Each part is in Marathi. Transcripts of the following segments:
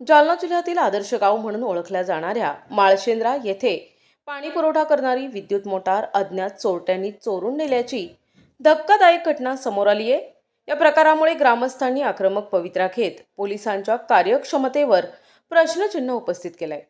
जालना जिल्ह्यातील आदर्श गाव म्हणून ओळखल्या जाणाऱ्या माळशेंद्रा येथे पाणी पुरवठा करणारी विद्युत मोटार अज्ञात चोरट्यांनी चोरून नेल्याची धक्कादायक घटना समोर आली आहे। या प्रकारामुळे ग्रामस्थांनी आक्रमक पवित्रा घेत पोलिसांच्या कार्यक्षमतेवर प्रश्नचिन्ह उपस्थित केलंय।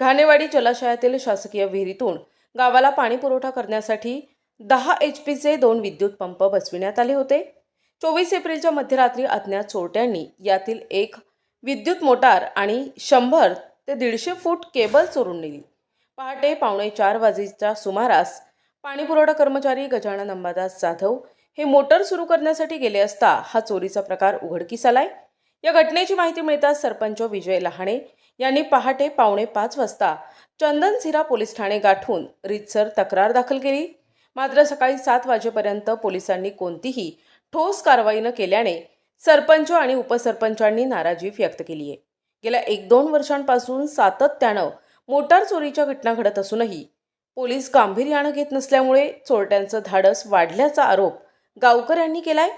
घाणेवाडी जलाशयातील शासकीय विहिरीतून गावाला पाणी पुरवठा करण्यासाठी 10 HP दोन विद्युत पंप बसविण्यात आले होते। 24 एप्रिलच्या मध्यरात्री अज्ञात चोरट्यांनी यातील एक विद्युत मोटार आणि 100 ते 150 फूट केबल चोरून नेली। पहाटे 3:45 वाजेच्या सुमारास पाणी पुरवठा कर्मचारी गजानन अंबादास जाधव हे मोटार सुरू करण्यासाठी गेले असता हा चोरीचा प्रकार उघडकीस आलाय। या घटनेची माहिती मिळताच सरपंच विजय लहाणे यांनी पहाटे 4:45 वाजता चंदनझिरा पोलीस ठाणे गाठून रीतसर तक्रार दाखल केली। मात्र सकाळी 7 वाजेपर्यंत पोलिसांनी कोणतीही ठोस कारवाई न केल्याने सरपंच आणि उपसरपंचांनी नाराजी व्यक्त केली आहे। गेल्या 1-2 वर्षांपासून सातत्यानं मोटार चोरीच्या घटना घडत असूनही पोलीस गांभीर्यानं घेत नसल्यामुळे चोरट्यांचं धाडस वाढल्याचा आरोप गावकऱ्यांनी केलाय।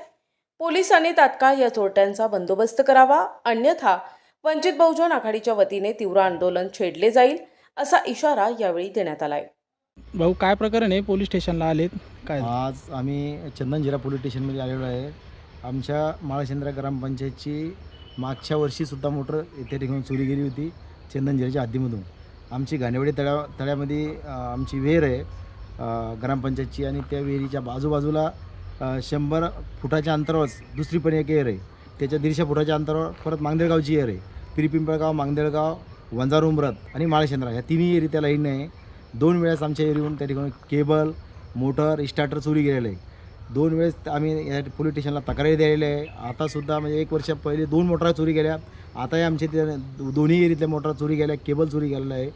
पोलिसांनी तात्काळ या चोरट्यांचा बंदोबस्त करावा, अन्यथा वंचित बहुजन आघाडीच्या वतीने तीव्र आंदोलन छेडले जाईल असा इशारा यावेळी देण्यात आलाय। भाऊ, काय प्रकरण आहे? पोलीस स्टेशनला आलेत काय? आज आम्ही चंदनझिरा पोलीस स्टेशनमध्ये आलेलो आहे। आमच्या माळशेंद्रा ग्रामपंचायतची मागच्या वर्षीसुद्धा मोटर इथे ठिकाणी चोरी गेली होती चंदनझिराच्या हद्दीमधून। आमची घाणेवाडी तळ्यामध्ये आमची विहीर आहे ग्रामपंचायतची, आणि त्या विहिरीच्या बाजूबाजूला 100 फुटाच्या अंतरावर दुसरी पण एक विहीर आहे। त्याच्या 150 फुटाच्या अंतरावर परत मांगदेळगावची विहीर आहे। पिंपळगाव, मांगदेळगाव, वंजार उंबरत आणि माळशेंद्रा ह्या तिन्ही विहिरी त्या लाईन आहे। 2 वेळेस आमच्या एरियाहून त्या ठिकाणी केबल, मोटर, स्टार्टर चोरी गेलेलं आहे। 2 वेळेस आम्ही या पोलीस स्टेशनला तक्रारी द्यायला आहे। आतासुद्धा म्हणजे 1 वर्ष पहिले 2 मोटार चोरी गेल्या। आताही आमच्या तिथे दोन्ही एरियातल्या मोटार चोरी गेल्या, केबल चोरी गेलेला आहे।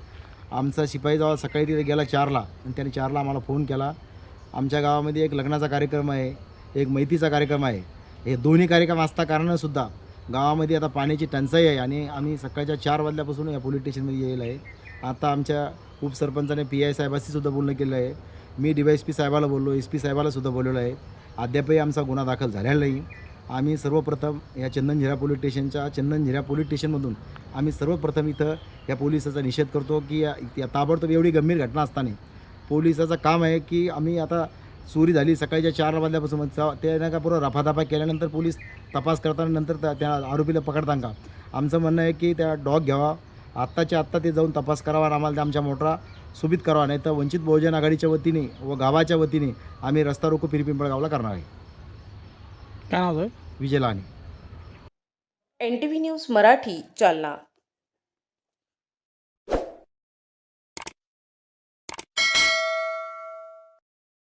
आमचा शिपाई जेव्हा सकाळी तिथे गेला 4ला आणि त्याने 4ला आम्हाला फोन केला। आमच्या गावामध्ये एक लग्नाचा कार्यक्रम आहे, एक मैतीचा कार्यक्रम आहे। हे दोन्ही कार्यक्रम असता कारणानंसुद्धा गावामध्ये आता पाण्याची टंचाई आहे आणि आम्ही सकाळच्या 4 वाजल्यापासून या पोलीस स्टेशनमध्ये यायला आहे। आता आमच्या उपसरपंचाने PI साहेबांशी सुद्धा बोलणं केलं आहे। मी DYSP साहेबाला बोललो, SP साहेबाला सुद्धा बोलवलं आहे। अद्यापही आमचा गुन्हा दाखल झालेला नाही। आम्ही सर्वप्रथम या चंदनझिरा पोलीस स्टेशनमधून आम्ही सर्वप्रथम इथं या पोलिसाचा निषेध करतो की या ताबडतोब एवढी गंभीर घटना असताना पोलिसाचं काम आहे की आम्ही आता चोरी झाली सकाळच्या 4 वाजल्यापासून त्यानं का पुरं रफादफा केल्यानंतर पोलीस तपास करताना नंतर त्या आरोपीला पकडताना का आमचं म्हणणं आहे की त्या डॉग घ्यावा, आत्ताच्या आत्ता ते जाऊन तपास करावा आणि आम्हाला आमच्या मोटरा सुबीत करावा, नाही तर वंचित बहुजन आघाडीच्या वतीने व गावाच्या वतीने आम्ही रस्ता रोको पिंपळगावला करणार आहे। काय नाव आहे? विजय लहाणे, NTV न्यूज मराठी, जालना।